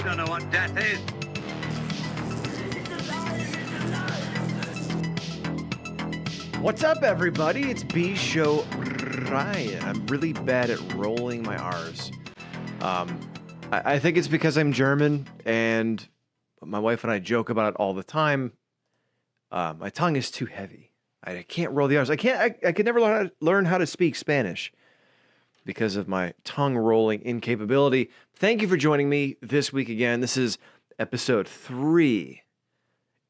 don't know what death is. What's up, everybody? It's bshowbrian. I'm really bad at rolling my R's. I think it's because I'm German, and my wife and I joke about it all the time. My tongue is too heavy. I can't roll the R's. I could never learn how to speak Spanish because of my tongue rolling incapability. Thank you for joining me this week again. This is episode 3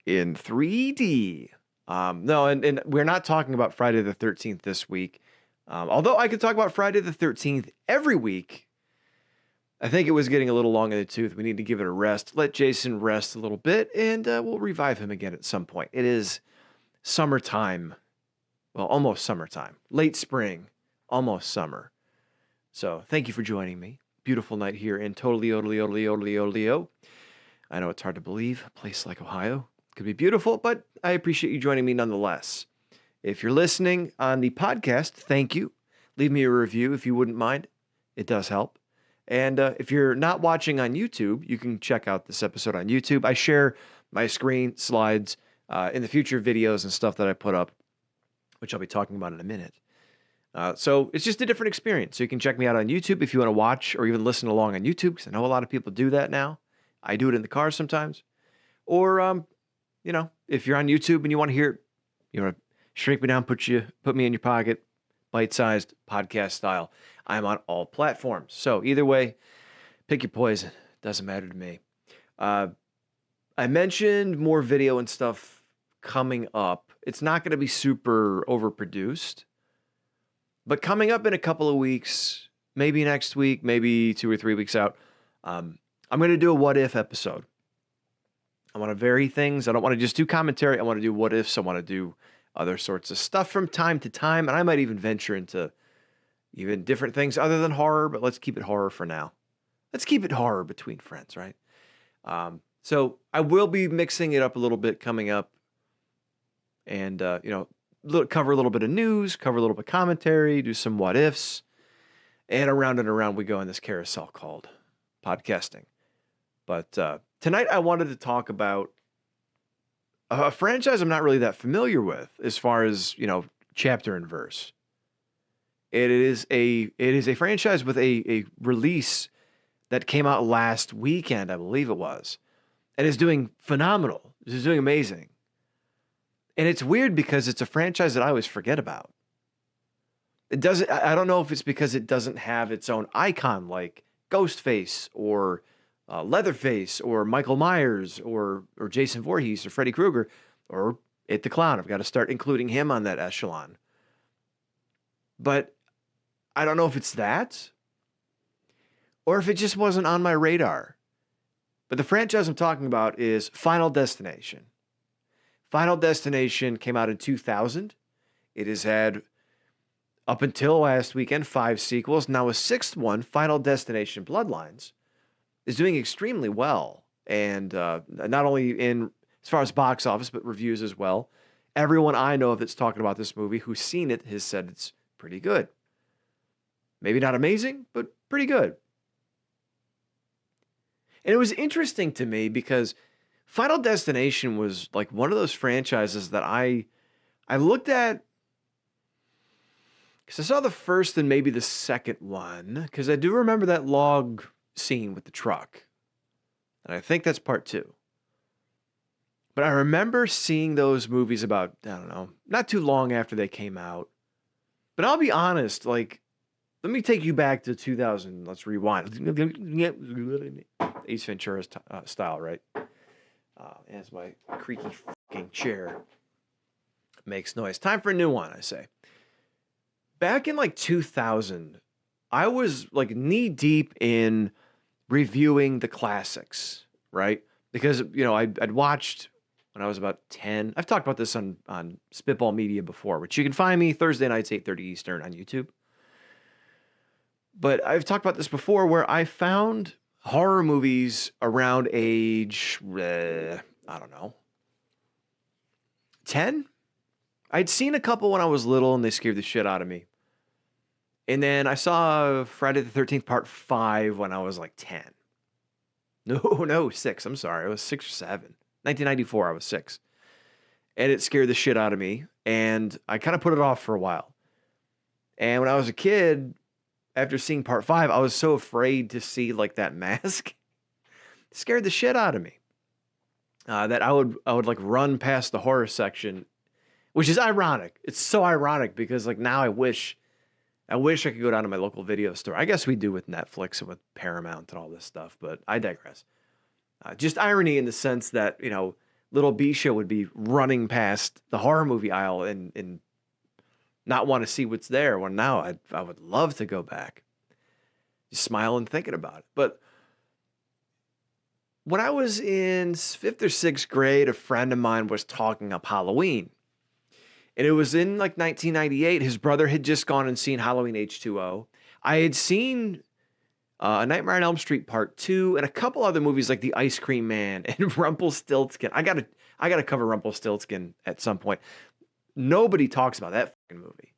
in 3D. And we're not talking about Friday the 13th this week. Although I could talk about Friday the 13th every week. I think it was getting a little long in the tooth. We need to give it a rest. Let Jason rest a little bit, and we'll revive him again at some point. It is summertime. Well, almost summertime. Late spring. Almost summer. So thank you for joining me. Beautiful night here in Toberoff. I know it's hard to believe. A place like Ohio could be beautiful, but I appreciate you joining me nonetheless. If you're listening on the podcast, thank you. Leave me a review if you wouldn't mind. It does help. And if you're not watching on YouTube, you can check out this episode on YouTube. I share my screen slides in the future videos and stuff that I put up, which I'll be talking about in a minute. So it's just a different experience. So you can check me out on YouTube if you want to watch or even listen along on YouTube, because I know a lot of people do that now. I do it in the car sometimes. Or, if you're on YouTube and you want to hear, you want to shrink me down, put me in your pocket, bite-sized podcast style, I'm on all platforms. So either way, pick your poison. Doesn't matter to me. I mentioned more video and stuff coming up. It's not going to be super overproduced. But coming up in a couple of weeks, maybe next week, maybe 2 or 3 weeks out, I'm going to do a what-if episode. I want to vary things. I don't want to just do commentary. I want to do what-ifs. I want to do other sorts of stuff from time to time. And I might even venture into even different things other than horror, but let's keep it horror for now. Let's keep it horror between friends, right? So I will be mixing it up a little bit coming up. And, cover a little bit of news, cover a little bit of commentary, do some what-ifs. And around we go in this carousel called podcasting. But tonight I wanted to talk about a franchise I'm not really that familiar with as far as, chapter and verse. It is a franchise with a release that came out last weekend, I believe it was, and is doing phenomenal. It's doing amazing. And it's weird because it's a franchise that I always forget about. I don't know if it's because it doesn't have its own icon like Ghostface or Leatherface or Michael Myers or Jason Voorhees or Freddy Krueger or It the Clown. I've got to start including him on that echelon. But I don't know if it's that or if it just wasn't on my radar. But the franchise I'm talking about is Final Destination. Final Destination came out in 2000. It has had, up until last weekend, 5 sequels. Now a 6th one, Final Destination Bloodlines, is doing extremely well. And not only as far as box office, but reviews as well. Everyone I know that's talking about this movie who's seen it has said it's pretty good. Maybe not amazing, but pretty good. And it was interesting to me because Final Destination was like one of those franchises that I looked at because I saw the first and maybe the second one, because I do remember that log scene with the truck. And I think that's part 2. But I remember seeing those movies about, I don't know, not too long after they came out. But I'll be honest, let me take you back to 2000. Let's rewind. Ace Ventura style, right? As my creaky fucking chair makes noise. Time for a new one, I say. Back in 2000, I was knee deep in reviewing the classics, right? Because, I'd watched when I was about 10. I've talked about this on Spitball Media before, which you can find me Thursday nights, 8:30 Eastern on YouTube. But I've talked about this before where I found horror movies around age, 10? I'd seen a couple when I was little and they scared the shit out of me. And then I saw Friday the 13th Part 5 when I was 10. No, 6. I'm sorry. I was 6 or 7. 1994, I was 6. And it scared the shit out of me. And I kind of put it off for a while. And when I was a kid, after seeing part 5, I was so afraid to see like that mask. It scared the shit out of me. That I would like run past the horror section, which is ironic. It's so ironic because like now I wish I could go down to my local video store. I guess we do with Netflix and with Paramount and all this stuff, but I digress. Just irony in the sense that, you know, little B show would be running past the horror movie aisle and not want to see what's there, when now I would love to go back. Just smiling thinking about it. But when I was in 5th or 6th grade, a friend of mine was talking up Halloween. And it was in like 1998. His brother had just gone and seen Halloween H2O. I had seen A Nightmare on Elm Street Part 2 and a couple other movies like The Ice Cream Man and Rumpelstiltskin. I gotta cover Rumpelstiltskin at some point. Nobody talks about that fucking movie.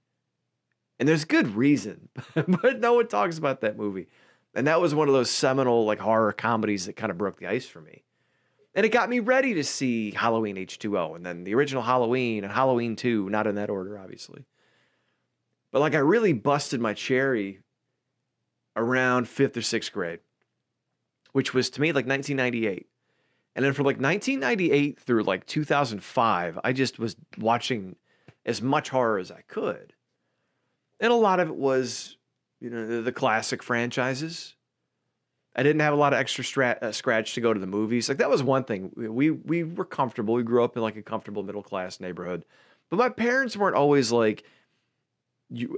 And there's good reason, but no one talks about that movie. And that was one of those seminal like horror comedies that kind of broke the ice for me. And it got me ready to see Halloween H2O and then the original Halloween and Halloween 2, not in that order, obviously. But like I really busted my cherry around 5th or 6th grade, which was to me like 1998. And then from like 1998 through like 2005, I just was watching as much horror as I could. And a lot of it was, you know, the classic franchises. I didn't have a lot of extra scratch to go to the movies. Like that was one thing. We were comfortable. We grew up in like a comfortable middle class neighborhood. But my parents weren't always like,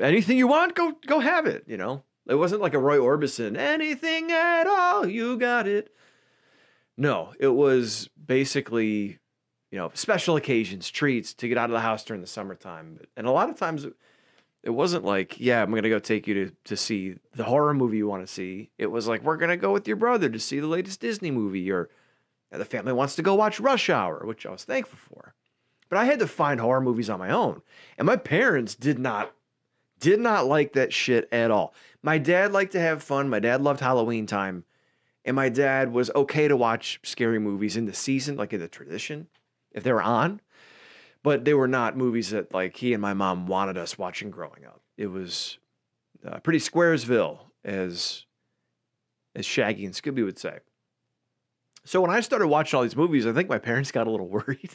anything you want, go have it, you know? It wasn't like a Roy Orbison, anything at all, you got it. No, it was basically, you know, special occasions, treats to get out of the house during the summertime. And a lot of times it wasn't like, yeah, I'm going to go take you to see the horror movie you want to see. It was like, we're going to go with your brother to see the latest Disney movie, or the family wants to go watch Rush Hour, which I was thankful for. But I had to find horror movies on my own. And my parents did not like that shit at all. My dad liked to have fun. My dad loved Halloween time. And my dad was okay to watch scary movies in the season, like in the tradition, if they were on. But they were not movies that like he and my mom wanted us watching growing up. It was pretty Squaresville, as Shaggy and Scooby would say. So when I started watching all these movies, I think my parents got a little worried.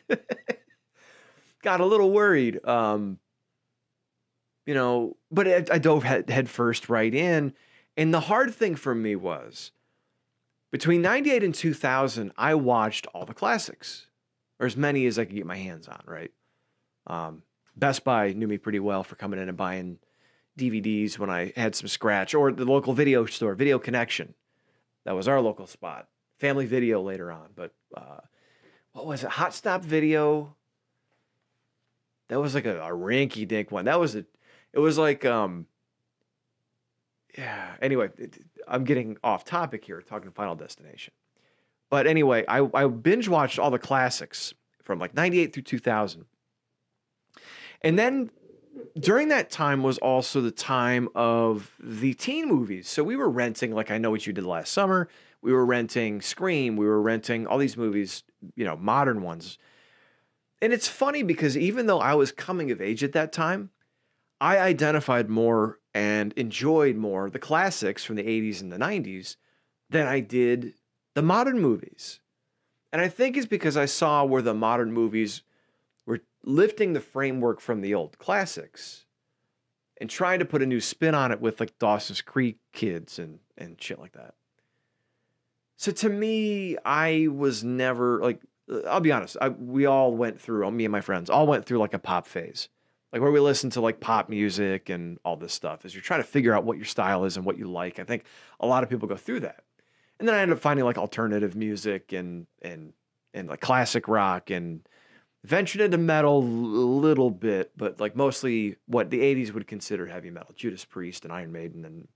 You know, but I dove head first right in. And the hard thing for me was, between 98 and 2000, I watched all the classics, or as many as I could get my hands on, right? Best Buy knew me pretty well for coming in and buying DVDs when I had some scratch, or the local video store, Video Connection. That was our local spot. Family Video later on, but what was it? Hot Stop Video. That was like a rinky-dink one. It was like, yeah, anyway, I'm getting off topic here, talking Final Destination. But anyway, I binge watched all the classics from like 98 through 2000. And then during that time was also the time of the teen movies. So we were renting, like I Know What You Did Last Summer. We were renting Scream. We were renting all these movies, you know, modern ones. And it's funny because even though I was coming of age at that time, I identified more and enjoyed more the classics from the 80s and the 90s than I did the modern movies. And I think it's because I saw where the modern movies were lifting the framework from the old classics and trying to put a new spin on it with like Dawson's Creek kids and shit like that. So to me, I was never like, I'll be honest, we all went through, me and my friends all went through like a pop phase. Like where we listen to like pop music and all this stuff as you're trying to figure out what your style is and what you like. I think a lot of people go through that. And then I ended up finding like alternative music and like classic rock, and ventured into metal a little bit, but like mostly what the 80s would consider heavy metal. Judas Priest and Iron Maiden and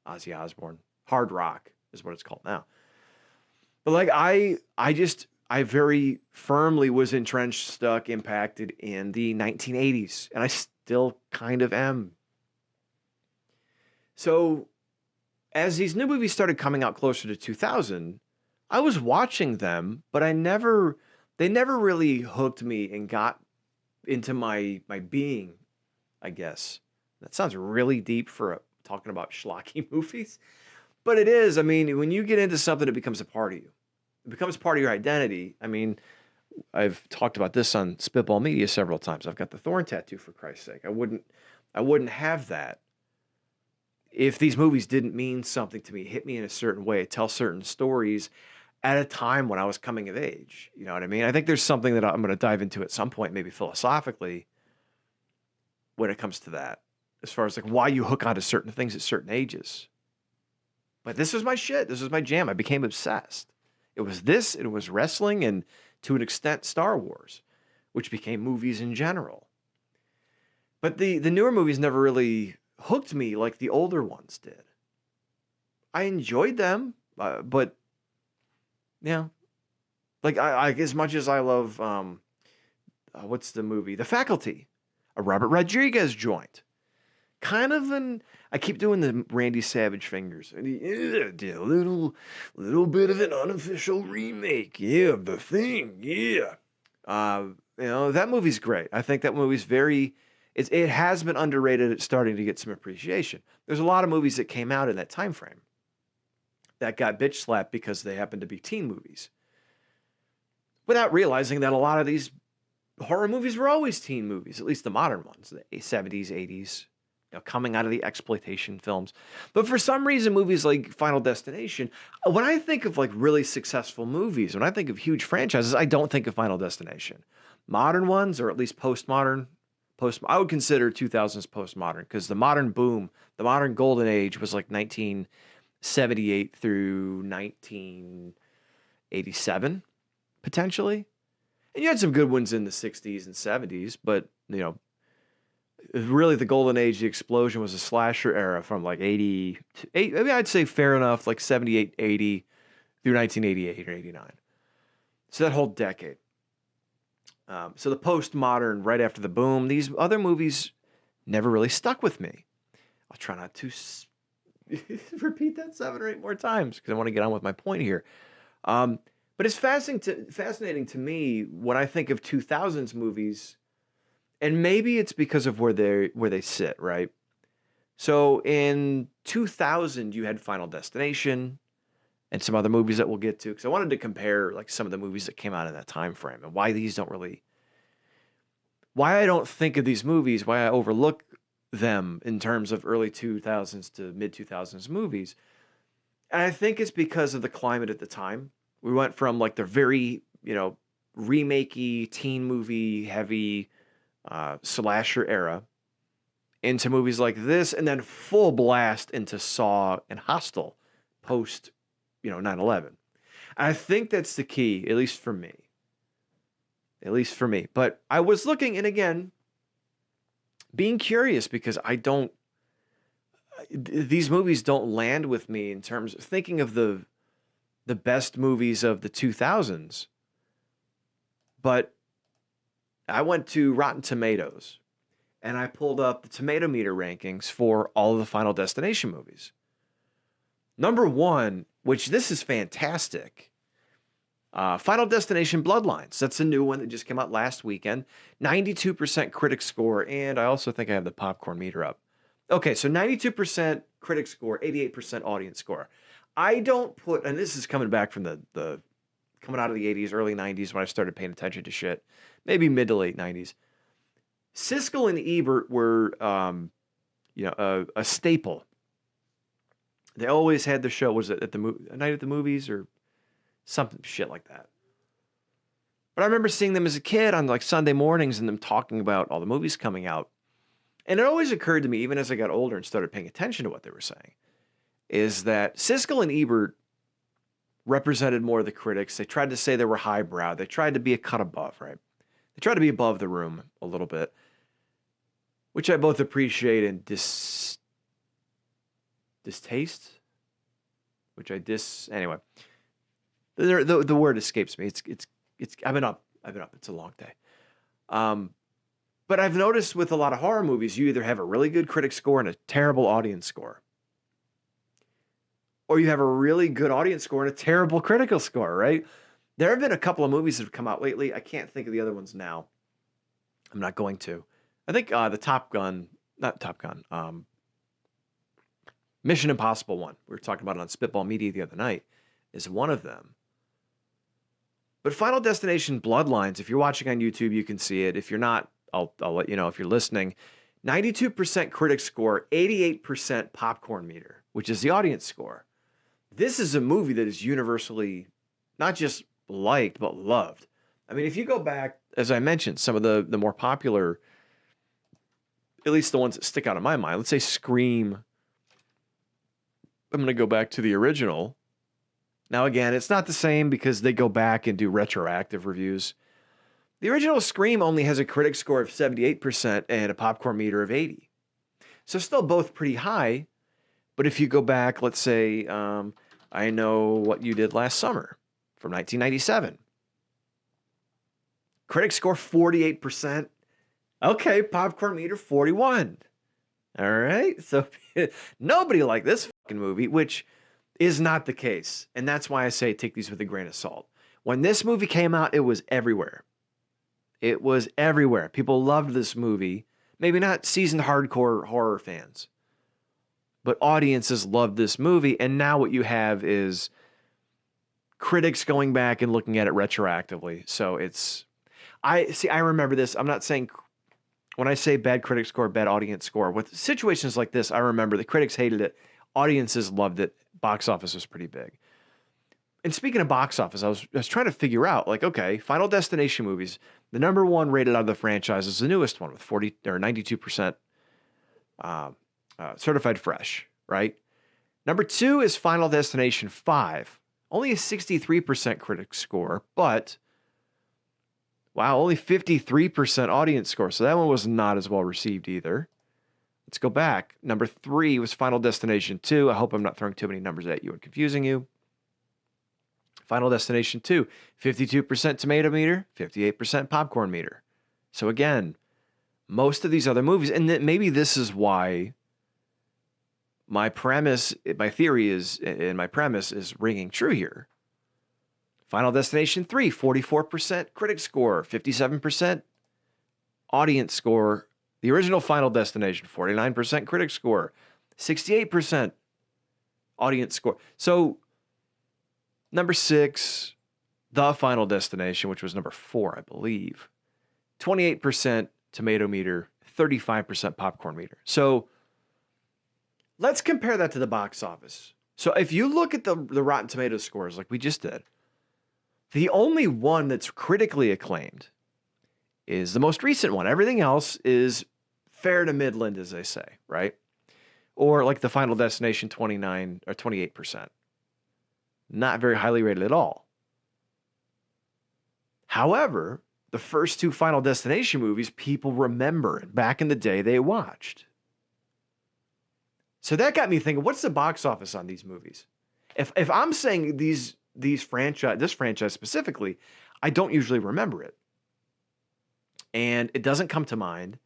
Ozzy Osbourne. Hard rock is what it's called now. But like I very firmly was entrenched, stuck, impacted in the 1980s, and I still kind of am. So as these new movies started coming out closer to 2000, I was watching them, but they never really hooked me and got into my being, I guess. That sounds really deep for talking about schlocky movies, but it is. I mean, when you get into something, it becomes a part of you. It becomes part of your identity. I mean, I've talked about this on Spitball Media several times. I've got the Thorn tattoo, for Christ's sake. I wouldn't have that if these movies didn't mean something to me, hit me in a certain way, tell certain stories at a time when I was coming of age. You know what I mean? I think there's something that I'm going to dive into at some point, maybe philosophically, when it comes to that, as far as like why you hook onto certain things at certain ages. But this was my shit. This was my jam. I became obsessed. It was this, it was wrestling, and to an extent, Star Wars, which became movies in general. But the newer movies never really hooked me like the older ones did. I enjoyed them, but yeah, like I as much as I love what's the movie? The Faculty, a Robert Rodriguez joint. Kind of I keep doing the Randy Savage fingers. Yeah, a little bit of an unofficial remake. Yeah, of The Thing. Yeah. That movie's great. I think that movie's it has been underrated. It's starting to get some appreciation. There's a lot of movies that came out in that time frame that got bitch slapped because they happened to be teen movies, without realizing that a lot of these horror movies were always teen movies, at least the modern ones, the 70s, 80s, coming out of the exploitation films. But for some reason, movies like Final Destination, when I think of like really successful movies, when I think of huge franchises, I don't think of Final Destination. Modern ones, or at least postmodern, I would consider 2000s postmodern, because the modern boom, the modern golden age was like 1978 through 1987, potentially. And you had some good ones in the 60s and 70s, but, really the golden age, the explosion was a slasher era from like 80 to 8, I mean, I'd say fair enough, like 78, 80 through 1988 or 89. So that whole decade. So the postmodern, right after the boom, these other movies never really stuck with me. I'll try not to repeat that 7 or 8 more times because I want to get on with my point here. But it's fascinating to me when I think of 2000s movies, and maybe it's because of where they sit, right? So in 2000, you had Final Destination and some other movies that we'll get to, because I wanted to compare like some of the movies that came out in that time frame and why I don't think of these movies, why I overlook them in terms of early 2000s to mid 2000s movies. And I think it's because of the climate at the time. We went from like the very, remakey, teen movie heavy slasher era into movies like this, and then full blast into Saw and Hostel post 9/11. And I think that's the key, at least for me. But I was looking, and again, being curious, because these movies don't land with me in terms of thinking of the best movies of the 2000s. But I went to Rotten Tomatoes and I pulled up the tomato meter rankings for all of the Final Destination movies. Number 1, which this is fantastic, Final Destination Bloodlines. That's a new one that just came out last weekend. 92% critic score, and I also think I have the popcorn meter up. Okay, so 92% critic score, 88% audience score. I don't put, and this is coming back from the coming out of the 80s, early 90s when I started paying attention to shit, maybe mid to late 90s. Siskel and Ebert were, a staple. They always had the show. Was it at Night at the Movies or something shit like that? But I remember seeing them as a kid on like Sunday mornings and them talking about all the movies coming out. And it always occurred to me, even as I got older and started paying attention to what they were saying, is that Siskel and Ebert represented more of the critics. They tried to say they were highbrow. They tried to be a cut above, right? They tried to be above the room a little bit, which I both appreciate and distaste, anyway. The word escapes me. It's I've been up. It's a long day. But I've noticed with a lot of horror movies, you either have a really good critic score and a terrible audience score, or you have a really good audience score and a terrible critical score, right? There have been a couple of movies that have come out lately. I can't think of the other ones now. I'm not going to. I think the Mission Impossible one, we were talking about it on Spitball Media the other night, is one of them. But Final Destination Bloodlines, if you're watching on YouTube, you can see it. If you're not, I'll let you know if you're listening. 92% critic score, 88% popcorn meter, which is the audience score. This is a movie that is universally not just liked, but loved. I mean, if you go back, as I mentioned, some of the more popular, at least the ones that stick out in my mind, let's say Scream. I'm going to go back to the original. Now, again, it's not the same because they go back and do retroactive reviews. The original Scream only has a critic score of 78% and a popcorn meter of 80. So still both pretty high. But if you go back, let's say, I Know What You Did Last Summer from 1997. Critic score 48%. Okay, popcorn meter 41. All right. So nobody liked this fucking movie, which is not the case. And that's why I say take these with a grain of salt. When this movie came out, it was everywhere. It was everywhere. People loved this movie. Maybe not seasoned hardcore horror fans, but audiences loved this movie. And now what you have is critics going back and looking at it retroactively. So I remember this. I'm not saying when I say bad critic score, bad audience score, with situations like this, I remember the critics hated it. Audiences loved it. Box office was pretty big. And speaking of box office, I was trying to figure out, like, okay, Final Destination movies, the number one rated out of the franchise is the newest one with 92% certified fresh, right? Number two is Final Destination 5. Only a 63% critic score, but wow, only 53% audience score. So that one was not as well received either. Let's go back. Number 3 was Final Destination 2. I hope I'm not throwing too many numbers at you and confusing you. Final Destination 2, 52% tomato meter, 58% popcorn meter. So again, most of these other movies, and maybe this is why my theory is ringing true here. Final Destination 3, 44% critic score, 57% audience score. The original Final Destination, 49% critic score, 68% audience score. So number 6, The Final Destination, which was number 4, I believe, 28% tomato meter, 35% popcorn meter. So let's compare that to the box office. So if you look at the Rotten Tomatoes scores like we just did, the only one that's critically acclaimed is the most recent one. Everything else is fair to midland, as they say, right? Or like the Final Destination, 29 or 28%. Not very highly rated at all. However, the first 2 Final Destination movies, people remember it. Back in the day, they watched. So that got me thinking, what's the box office on these movies? If I'm saying this franchise specifically, I don't usually remember it. And it doesn't come to mind.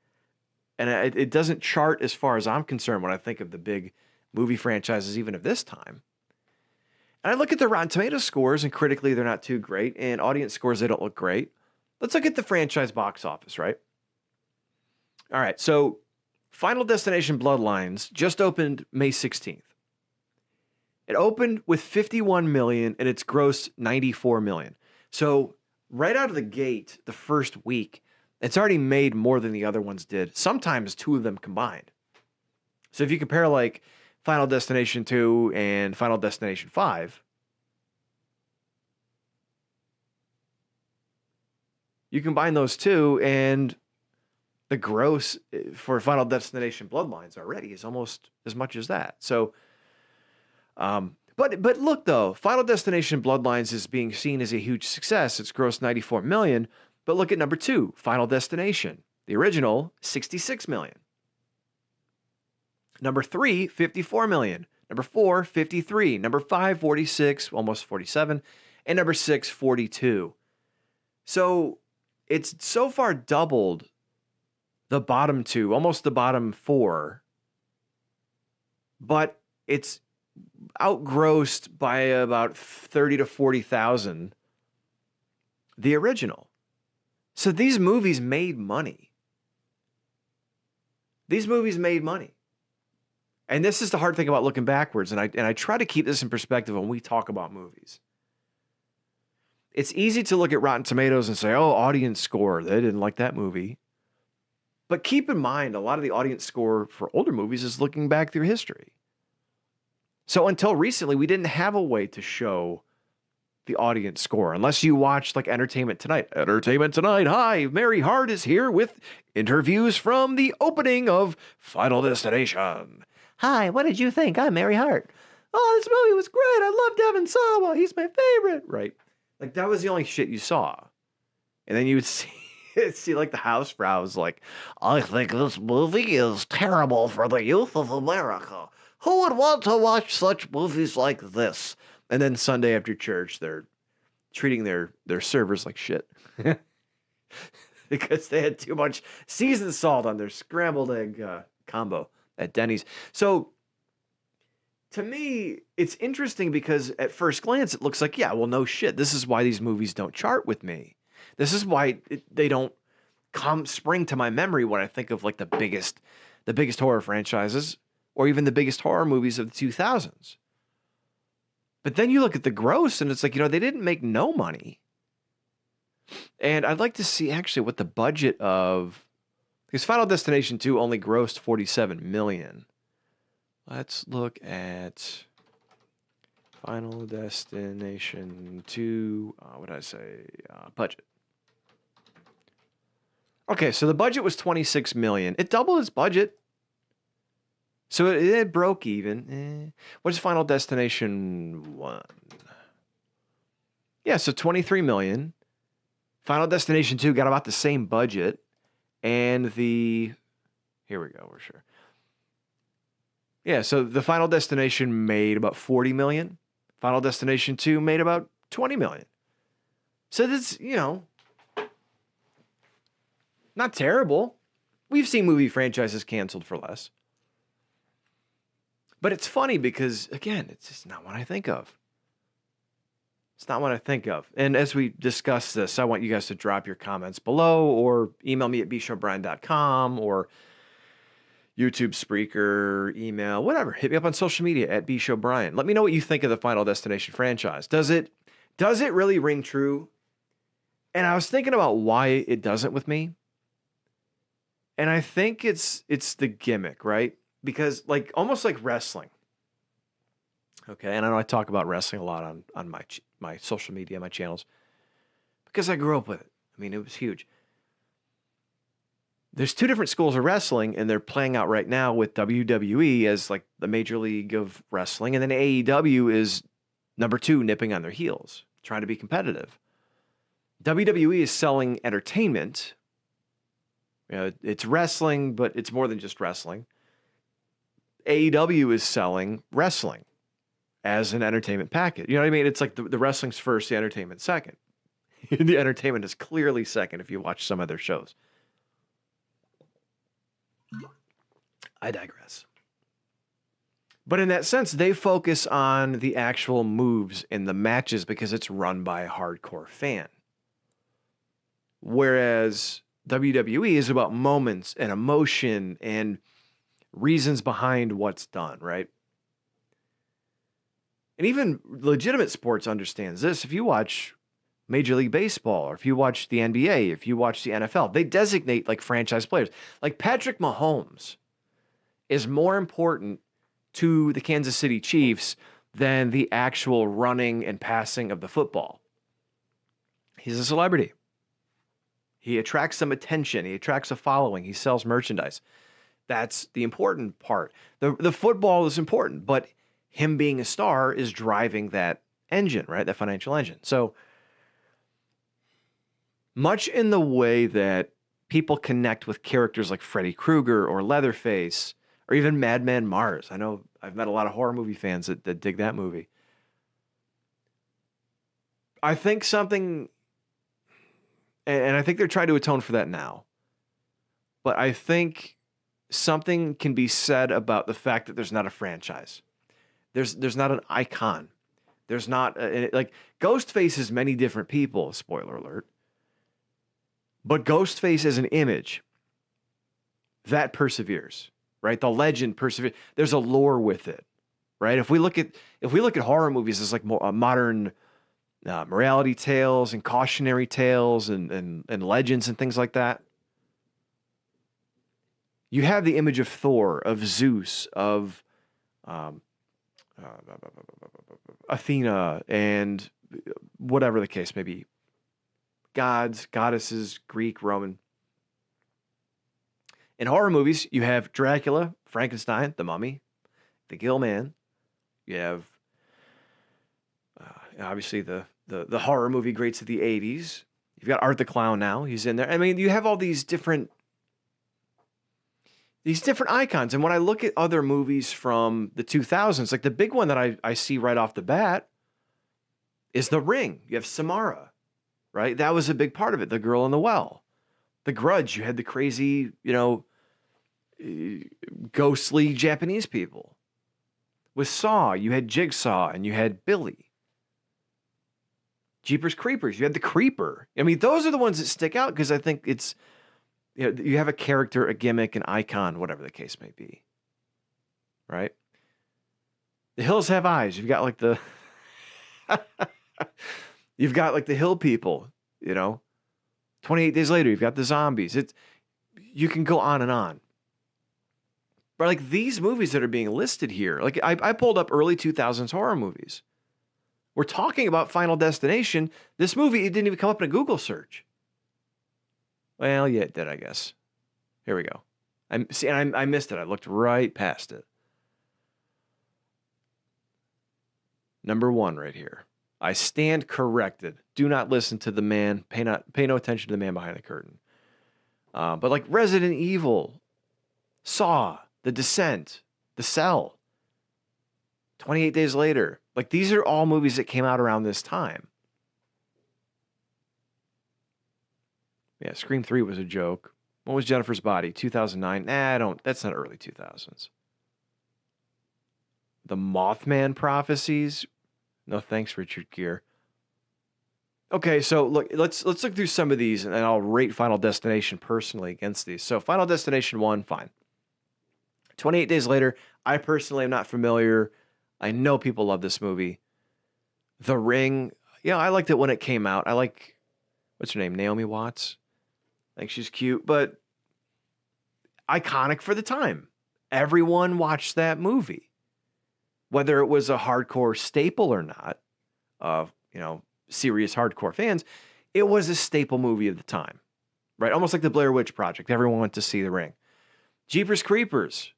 And it doesn't chart as far as I'm concerned when I think of the big movie franchises, even of this time. And I look at the Rotten Tomatoes scores, and critically, they're not too great. And audience scores, they don't look great. Let's look at the franchise box office, right? All right, so Final Destination Bloodlines just opened May 16th. It opened with 51 million, and it's grossed 94 million. So right out of the gate, the first week, it's already made more than the other ones did, sometimes 2 of them combined. So if you compare like Final Destination 2 and Final Destination 5, you combine those 2 and the gross for Final Destination Bloodlines already is almost as much as that. So, but look though, Final Destination Bloodlines is being seen as a huge success. It's grossed 94 million. But look at number 2, Final Destination. The original, 66 million. Number 3, 54 million. Number 4, 53. Number 5, 46, almost 47. And number 6, 42. So it's so far doubled the bottom 2, almost the bottom 4. But it's outgrossed by about 30 to 40,000 the original. So these movies made money. These movies made money. And this is the hard thing about looking backwards, and I try to keep this in perspective when we talk about movies. It's easy to look at Rotten Tomatoes and say, oh, audience score, they didn't like that movie. But keep in mind, a lot of the audience score for older movies is looking back through history. So until recently, we didn't have a way to show the audience score, unless you watched like Entertainment Tonight. Entertainment Tonight, hi, Mary Hart is here with interviews from the opening of Final Destination. Hi, what did you think? I'm Mary Hart. Oh, this movie was great. I loved Evan Sawa. He's my favorite. Right. Like, that was the only shit you saw. And then you would see like the housefrows like, I think this movie is terrible for the youth of America. Who would want to watch such movies like this? And then Sunday after church, they're treating their servers like shit. Because they had too much seasoned salt on their scrambled egg combo at Denny's. So, to me, it's interesting because at first glance, it looks like, yeah, well, no shit. This is why these movies don't chart with me. This is why they don't spring to my memory when I think of like the biggest horror franchises or even the biggest horror movies of the 2000s. But then you look at the gross and it's like, they didn't make no money. And I'd like to see actually what the budget of, because Final Destination 2 only grossed $47 million. Let's look at Final Destination 2, what did I say? Budget. Okay, so the budget was $26 million. It doubled its budget. So it broke even. What's Final Destination 1? Yeah, so $23 million. Final Destination 2 got about the same budget. And here we go, we're sure. Yeah, so the Final Destination made about $40 million. Final Destination 2 made about $20 million. So that's, not terrible. We've seen movie franchises canceled for less. But it's funny because, again, it's just not what I think of. It's not what I think of. And as we discuss this, I want you guys to drop your comments below or email me at bshowbrian.com or YouTube, Spreaker, email, whatever. Hit me up on social media at bshowbrian. Let me know what you think of the Final Destination franchise. Does it really ring true? And I was thinking about why it doesn't with me. And I think it's the gimmick, right? Because almost like wrestling. Okay, and I know I talk about wrestling a lot on my social media, my channels, because I grew up with it. I mean, it was huge. There's two different schools of wrestling, and they're playing out right now with WWE as like the major league of wrestling, and then AEW is number 2, nipping on their heels, trying to be competitive. WWE is selling entertainment. It's wrestling, but it's more than just wrestling. AEW is selling wrestling as an entertainment package. You know what I mean? It's like the wrestling's first, the entertainment second. The entertainment is clearly second if you watch some of their shows. I digress. But in that sense, they focus on the actual moves in the matches because it's run by a hardcore fan. Whereas WWE is about moments and emotion and reasons behind what's done, right? And even legitimate sports understands this. If you watch Major League Baseball, or if you watch the NBA, if you watch the NFL, they designate like franchise players. Like Patrick Mahomes is more important to the Kansas City Chiefs than the actual running and passing of the football. He's a celebrity. He attracts some attention. He attracts a following. He sells merchandise. That's the important part. The football is important, but him being a star is driving that engine, right? That financial engine. So much in the way that people connect with characters like Freddy Krueger or Leatherface or even Madman Mars. I know I've met a lot of horror movie fans that dig that movie. I think something, and I think they're trying to atone for that now, but I think something can be said about the fact that there's not a franchise. There's not an icon. There's not like Ghostface is many different people. Spoiler alert. But Ghostface as an image that perseveres, right? The legend perseveres. There's a lore with it, right? If we look at horror movies as like more modern morality tales and cautionary tales and legends and things like that. You have the image of Thor, of Zeus, of Athena, and whatever the case may be. Gods, goddesses, Greek, Roman. In horror movies, you have Dracula, Frankenstein, the Mummy, the Gill Man. You have obviously the horror movie greats of the 80s. You've got Art the Clown now. He's in there. I mean, you have all these different icons. And when I look at other movies from the 2000s, like the big one that I see right off the bat is The Ring. You have Samara, right? That was a big part of it. The Girl in the Well. The Grudge, you had the crazy, ghostly Japanese people. With Saw, you had Jigsaw and you had Billy. Jeepers Creepers, you had the Creeper. I mean, those are the ones that stick out because I think it's, you have a character, a gimmick, an icon, whatever the case may be. Right? The Hills Have Eyes. You've got like the Hill People, 28 Days Later, you've got the zombies. You can go on and on. But like these movies that are being listed here, like I pulled up early 2000s horror movies. We're talking about Final Destination. This movie, it didn't even come up in a Google search. Well, yeah, it did, I guess. Here we go. I missed it. I looked right past it. Number 1 right here. I stand corrected. Do not listen to the man. Pay no attention to the man behind the curtain. But like Resident Evil, Saw, The Descent, The Cell, 28 Days Later. Like these are all movies that came out around this time. Yeah, Scream 3 was a joke. When was Jennifer's Body? 2009? That's not early 2000s. The Mothman Prophecies? No thanks, Richard Gere. Okay, so look, let's look through some of these and I'll rate Final Destination personally against these. So Final Destination 1, fine. 28 Days Later, I personally am not familiar. I know people love this movie. The Ring, I liked it when it came out. I like, what's her name? Naomi Watts. I think she's cute, but iconic for the time. Everyone watched that movie. Whether it was a hardcore staple or not, of, serious hardcore fans, it was a staple movie of the time, right? Almost like the Blair Witch Project. Everyone went to see The Ring. Jeepers Creepers.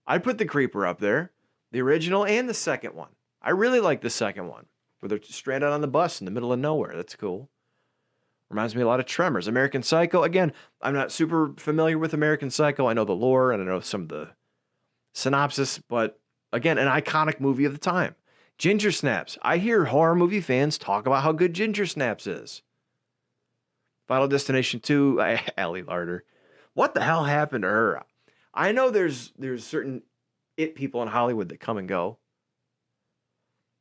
I'd put the Creeper up there, the original and the second one. I really like the second one, where they're stranded on the bus in the middle of nowhere. That's cool. Reminds me a lot of Tremors. American Psycho. Again, I'm not super familiar with American Psycho. I know the lore and I know some of the synopsis, but again, an iconic movie of the time. Ginger Snaps. I hear horror movie fans talk about how good Ginger Snaps is. Final Destination 2, Allie Larder. What the hell happened to her? I know there's certain it people in Hollywood that come and go.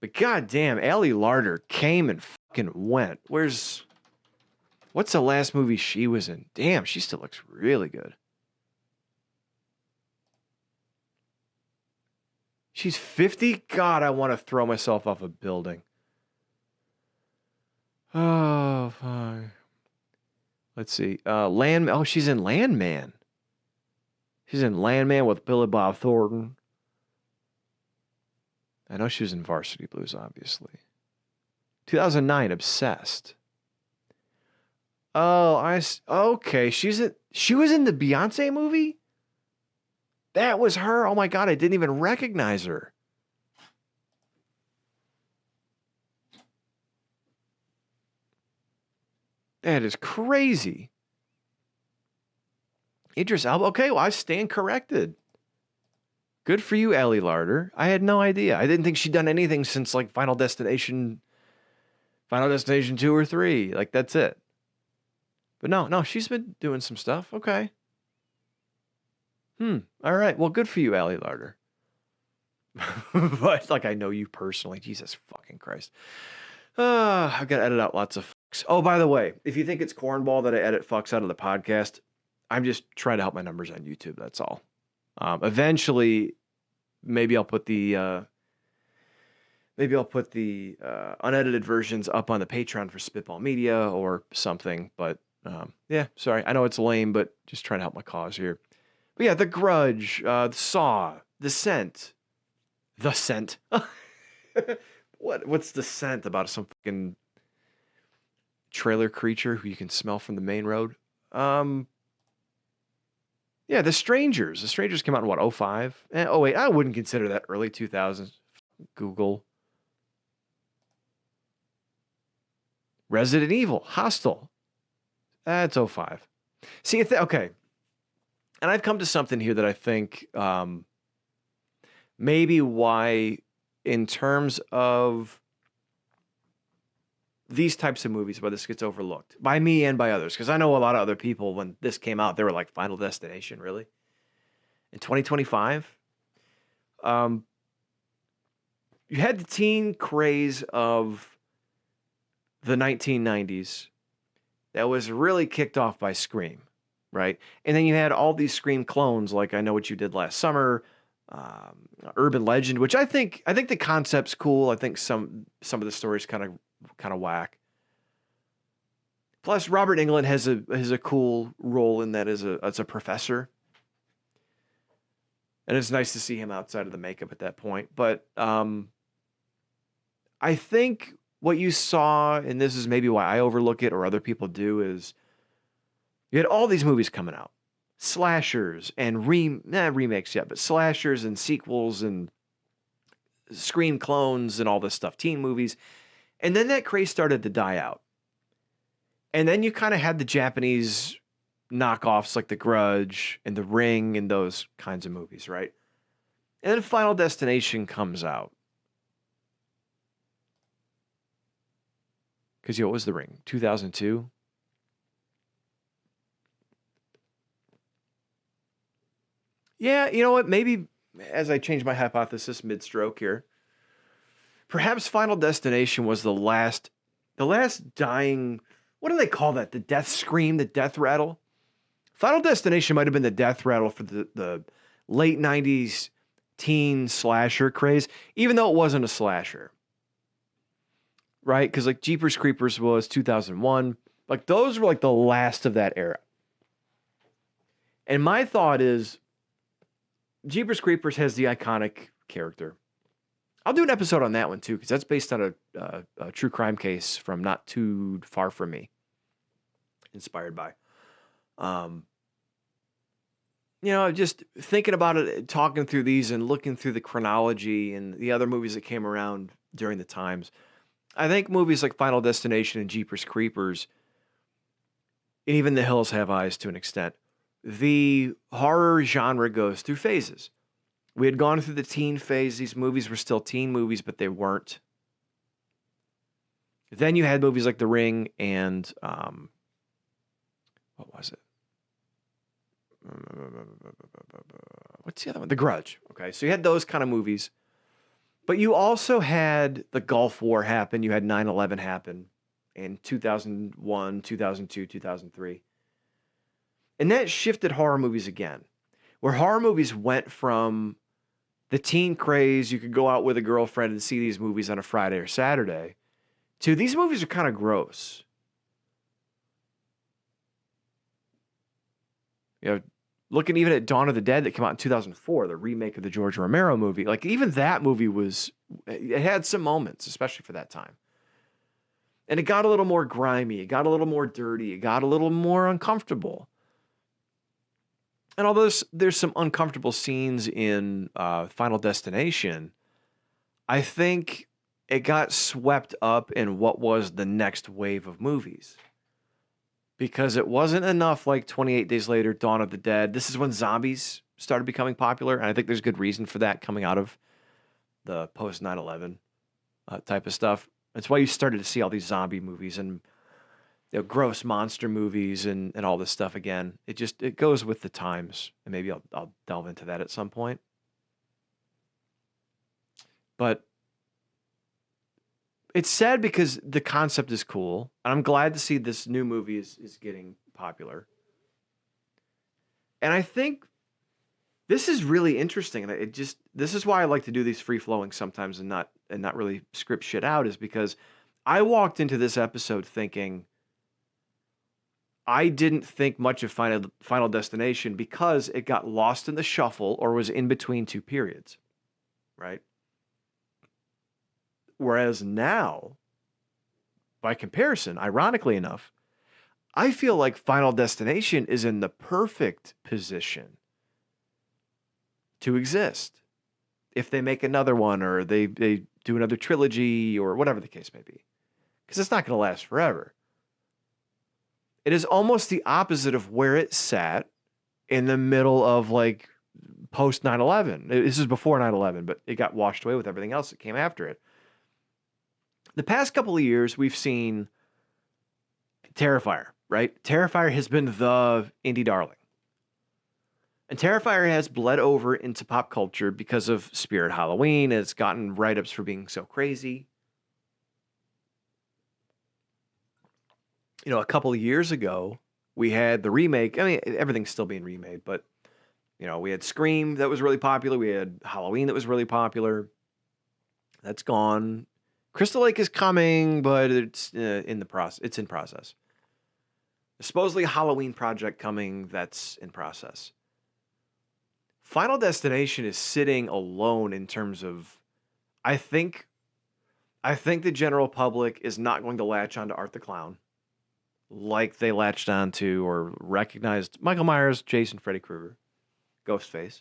But goddamn, Allie Larder came and fucking went. What's the last movie she was in? Damn, she still looks really good. She's 50? God, I want to throw myself off a building. Oh, fine. Let's see. She's in Landman. She's in Landman with Billy Bob Thornton. I know she was in Varsity Blues, obviously. 2009, Obsessed. Oh, okay. She was in the Beyonce movie? That was her. Oh my God, I didn't even recognize her. That is crazy. Idris Elba. Okay, well, I stand corrected. Good for you, Allie Larder. I had no idea. I didn't think she'd done anything since like Final Destination 2 or 3. Like that's it. But no, she's been doing some stuff. Okay. All right. Well, good for you, Allie Larder. But like I know you personally. Jesus fucking Christ. I've got to edit out lots of fucks. Oh, by the way, if you think it's cornball that I edit fucks out of the podcast, I'm just trying to help my numbers on YouTube. That's all. Eventually, maybe I'll put the unedited versions up on the Patreon for Spitball Media or something. But yeah, sorry. I know it's lame, but just trying to help my cause here. But yeah, The Grudge, The Saw, The Scent. The Scent. What's The Scent about? Some fucking trailer creature who you can smell from the main road? Yeah, The Strangers. The Strangers came out in what, 05? Oh wait, I wouldn't consider that early 2000s. Google. Resident Evil, Hostel. That's 05. See, okay. And I've come to something here that I think maybe why, in terms of these types of movies, why this gets overlooked by me and by others. Because I know a lot of other people, when this came out, they were like, Final Destination, really? In 2025? You had the teen craze of the 1990s that was really kicked off by Scream, right? And then you had all these Scream clones, like I Know What You Did Last Summer, Urban Legend, which I think the concept's cool. I think some of the stories kind of whack. Plus, Robert Englund has a cool role in that as a professor, and it's nice to see him outside of the makeup at that point. But I think what you saw, and this is maybe why I overlook it or other people do, is you had all these movies coming out. Slashers and remakes yet, but slashers and sequels and Scream clones and all this stuff, teen movies. And then that craze started to die out. And then you kind of had the Japanese knockoffs like The Grudge and The Ring and those kinds of movies, right? And then Final Destination comes out. Because, what was The Ring? 2002? Yeah, you know what? Maybe as I change my hypothesis mid-stroke here, perhaps Final Destination was the last dying, what do they call that? The death scream, the death rattle? Final Destination might have been the death rattle for the late 90s teen slasher craze, even though it wasn't a slasher. Right? Because like Jeepers Creepers was 2001. Like those were like the last of that era. And my thought is Jeepers Creepers has the iconic character. I'll do an episode on that one too, because that's based on a true crime case from not too far from me. Inspired by. Just thinking about it, talking through these and looking through the chronology and the other movies that came around during the times. I think movies like Final Destination and Jeepers Creepers, and even The Hills Have Eyes to an extent, the horror genre goes through phases. We had gone through the teen phase. These movies were still teen movies, but they weren't. Then you had movies like The Ring and, what was it? What's the other one? The Grudge. Okay, so you had those kind of movies. But you also had the Gulf War happen. You had 9/11 happen in 2001, 2002, 2003. And that shifted horror movies again, where horror movies went from the teen craze, you could go out with a girlfriend and see these movies on a Friday or Saturday, to these movies are kind of gross. Looking even at Dawn of the Dead that came out in 2004, the remake of the George Romero movie, like even that movie it had some moments, especially for that time. And it got a little more grimy, it got a little more dirty, it got a little more uncomfortable. And although there's some uncomfortable scenes in Final Destination, I think it got swept up in what was the next wave of movies. Because it wasn't enough like 28 Days Later, Dawn of the Dead. This is when zombies started becoming popular. And I think there's good reason for that coming out of the post 9/11 type of stuff. That's why you started to see all these zombie movies and gross monster movies and all this stuff again. It goes with the times. And maybe I'll delve into that at some point. But it's sad because the concept is cool. And I'm glad to see this new movie is getting popular. And I think this is really interesting. And this is why I like to do these free flowing sometimes and not really script shit out, is because I walked into this episode thinking I didn't think much of Final Destination because it got lost in the shuffle or was in between two periods, right? Whereas now, by comparison, ironically enough, I feel like Final Destination is in the perfect position to exist if they make another one or they do another trilogy or whatever the case may be. Because it's not going to last forever. It is almost the opposite of where it sat in the middle of like post 9/11. This is before 9/11, but it got washed away with everything else that came after it. The past couple of years, we've seen Terrifier, right? Terrifier has been the indie darling. And Terrifier has bled over into pop culture because of Spirit Halloween. And it's gotten write-ups for being so crazy. You know, a couple of years ago, we had the remake. I mean, everything's still being remade, but, you know, we had Scream that was really popular. We had Halloween that was really popular. That's gone. Crystal Lake is coming, but it's in the process. It's in process. There's supposedly a Halloween project coming that's in process. Final Destination is sitting alone in terms of, I think the general public is not going to latch onto Art the Clown like they latched onto or recognized Michael Myers, Jason, Freddy Krueger, Ghostface,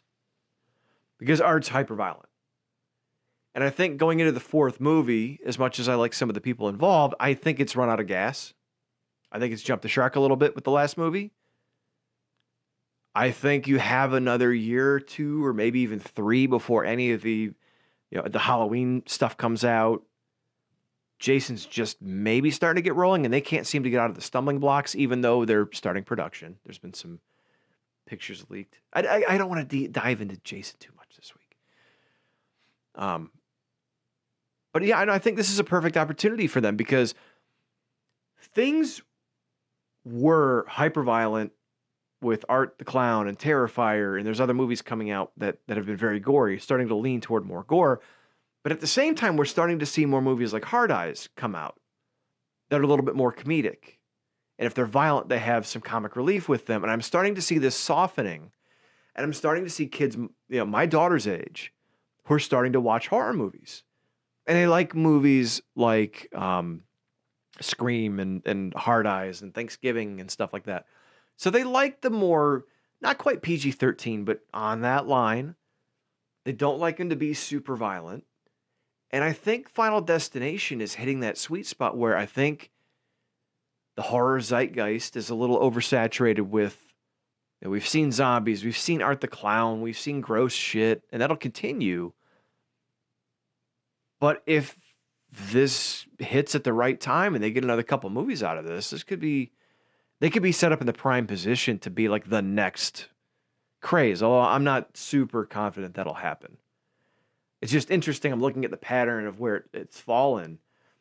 because Art's hyper-violent. And I think going into the fourth movie, as much as I like some of the people involved, I think it's run out of gas. I think it's jumped the shark a little bit with the last movie. I think you have another year or two, or maybe even 3 before any of the Halloween stuff comes out. Jason's just maybe starting to get rolling, and they can't seem to get out of the stumbling blocks, even though they're starting production. There's been some pictures leaked. I don't want to dive into Jason too much this week. But yeah, I think this is a perfect opportunity for them because things were hyper-violent with Art the Clown and Terrifier, and there's other movies coming out that have been very gory, starting to lean toward more gore. But at the same time, we're starting to see more movies like Hard Eyes come out that are a little bit more comedic. And if they're violent, they have some comic relief with them. And I'm starting to see this softening. And I'm starting to see kids, my daughter's age, who are starting to watch horror movies. And they like movies like Scream and Hard Eyes and Thanksgiving and stuff like that. So they like the more, not quite PG-13, but on that line. They don't like them to be super violent. And I think Final Destination is hitting that sweet spot where I think the horror zeitgeist is a little oversaturated with, we've seen zombies, we've seen Art the Clown, we've seen gross shit, and that'll continue. But if this hits at the right time and they get another couple movies out of this, they could be set up in the prime position to be like the next craze. Although I'm not super confident that'll happen. It's just interesting. I'm looking at the pattern of where it's fallen.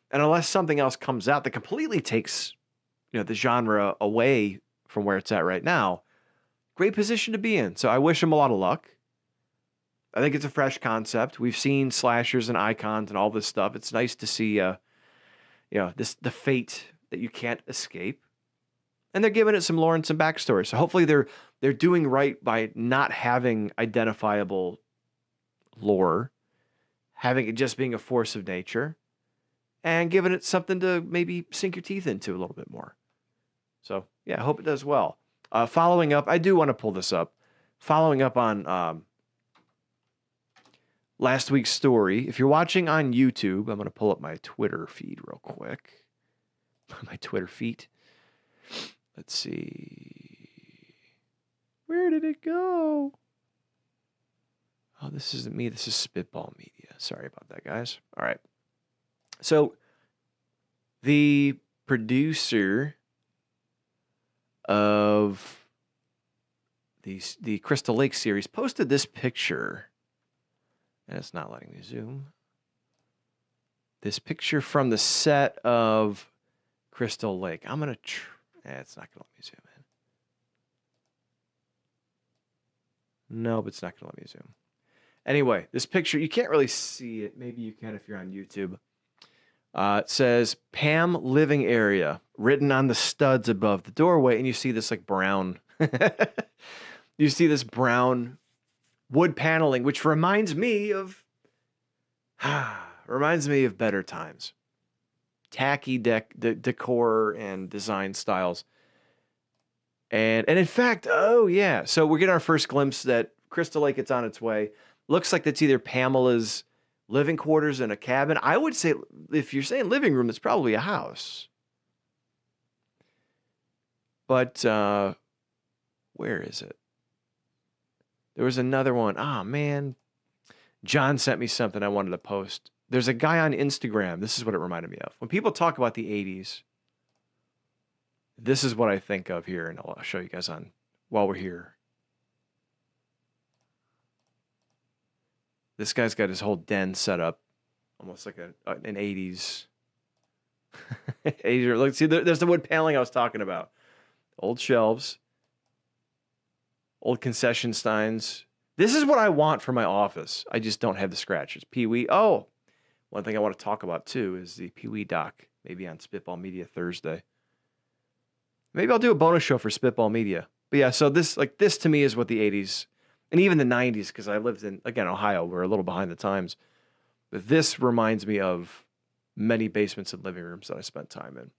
And unless something else comes out that completely takes, the genre away from where it's at right now, great position to be in. So I wish them a lot of luck. I think it's a fresh concept. We've seen slashers and icons and all this stuff. It's nice to see, the fate that you can't escape. And they're giving it some lore and some backstory. So hopefully they're doing right by not having identifiable lore, having it just being a force of nature, and giving it something to maybe sink your teeth into a little bit more. So, yeah, I hope it does well. Following up, I do want to pull this up. Following up on last week's story. If you're watching on YouTube, I'm going to pull up my Twitter feed real quick. My Twitter feed. Let's see. Where did it go? Oh, this isn't me. This is Spitball Media. Sorry about that, guys. All right. So, the producer of the Crystal Lake series posted this picture. And it's not letting me zoom. this picture from the set of Crystal Lake. I'm going to... it's not going to let me zoom in. No, but it's not going to let me zoom. Anyway, this picture, you can't really see it. Maybe you can if you're on YouTube. It says Pam living area written on the studs above the doorway. And you see this like brown... you see this brown wood paneling, which reminds me of better times. Tacky decor and design styles. And in fact, oh yeah, so we're getting our first glimpse that Crystal Lake, it's on its way. Looks like that's either Pamela's living quarters in a cabin. I would say, if you're saying living room, it's probably a house. But where is it? There was another one. Oh, man. John sent me something I wanted to post. There's a guy on Instagram. This is what it reminded me of. When people talk about the 80s, this is what I think of here, and I'll show you guys on while we're here. This guy's got his whole den set up, almost like an 80s. 80s. Look, see, there's the wood paneling I was talking about. Old shelves, old concession signs. This is what I want for my office. I just don't have the scratches. Pee-wee. Oh, one thing I want to talk about too is the Pee-wee doc, maybe on Spitball Media Thursday. Maybe I'll do a bonus show for Spitball Media. But yeah, so this to me is what the 80s and even the 90s, because I lived in, again, Ohio. We're a little behind the times. But this reminds me of many basements and living rooms that I spent time in.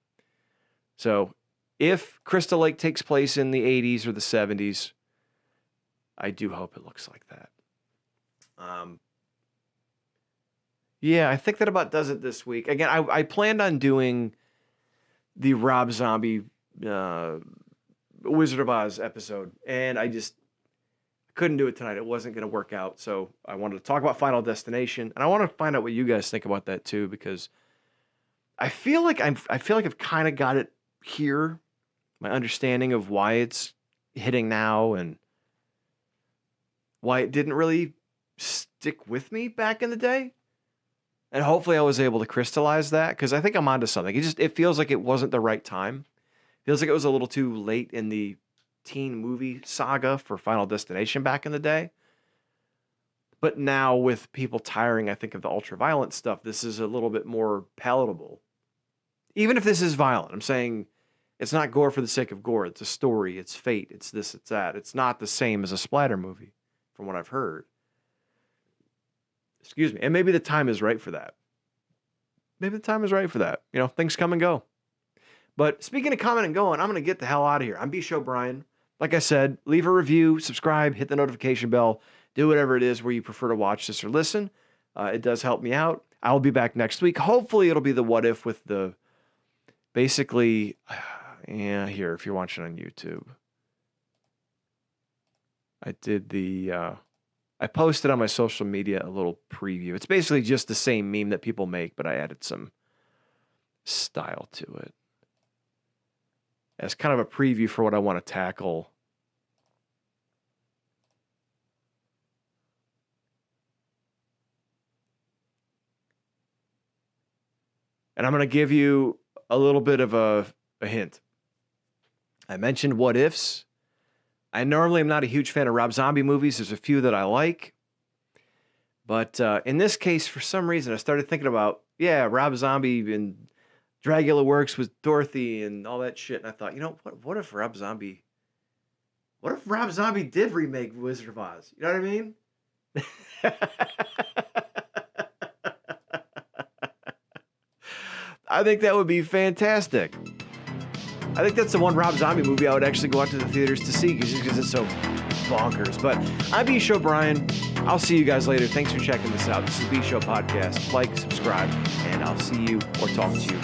So if Crystal Lake takes place in the 80s or the 70s, I do hope it looks like that. Yeah, I think that about does it this week. Again, I planned on doing the Rob Zombie Wizard of Oz episode, and I just couldn't do it tonight. It wasn't going to work out, so I wanted to talk about Final Destination, and I want to find out what you guys think about that too, because I feel like I've kind of got it here, my understanding of why it's hitting now and why it didn't really stick with me back in the day. And hopefully I was able to crystallize that, because I think I'm onto something. It feels like it wasn't the right time. Feels like it was a little too late in the teen movie saga for Final Destination back in the day. But now with people tiring, I think, of the ultra-violent stuff, this is a little bit more palatable. Even if this is violent, I'm saying it's not gore for the sake of gore. It's a story. It's fate. It's this, it's that. It's not the same as a splatter movie, from what I've heard. Excuse me. And maybe the time is right for that. Maybe the time is right for that. You know, things come and go. But speaking of coming and going, I'm going to get the hell out of here. I'm bshowbrian. Like I said, leave a review, subscribe, hit the notification bell, do whatever it is where you prefer to watch this or listen. It does help me out. I'll be back next week. Hopefully it'll be the what if with the, basically, yeah, here, if you're watching on YouTube. I did the, I posted on my social media a little preview. It's basically just the same meme that people make, but I added some style to it as kind of a preview for what I want to tackle. And I'm going to give you a little bit of a hint. I mentioned what ifs. I normally am not a huge fan of Rob Zombie movies. There's a few that I like. But in this case, for some reason, I started thinking about, yeah, Rob Zombie and Dragula Works with Dorothy and all that shit. And I thought, you know, what if Rob Zombie did remake Wizard of Oz? You know what I mean? I think that would be fantastic. I think that's the one Rob Zombie movie I would actually go out to the theaters to see, just because it's so bonkers. But I'm bshowbrian. I'll see you guys later. Thanks for checking this out. This is B Show Podcast. Like, subscribe, and I'll see you or talk to you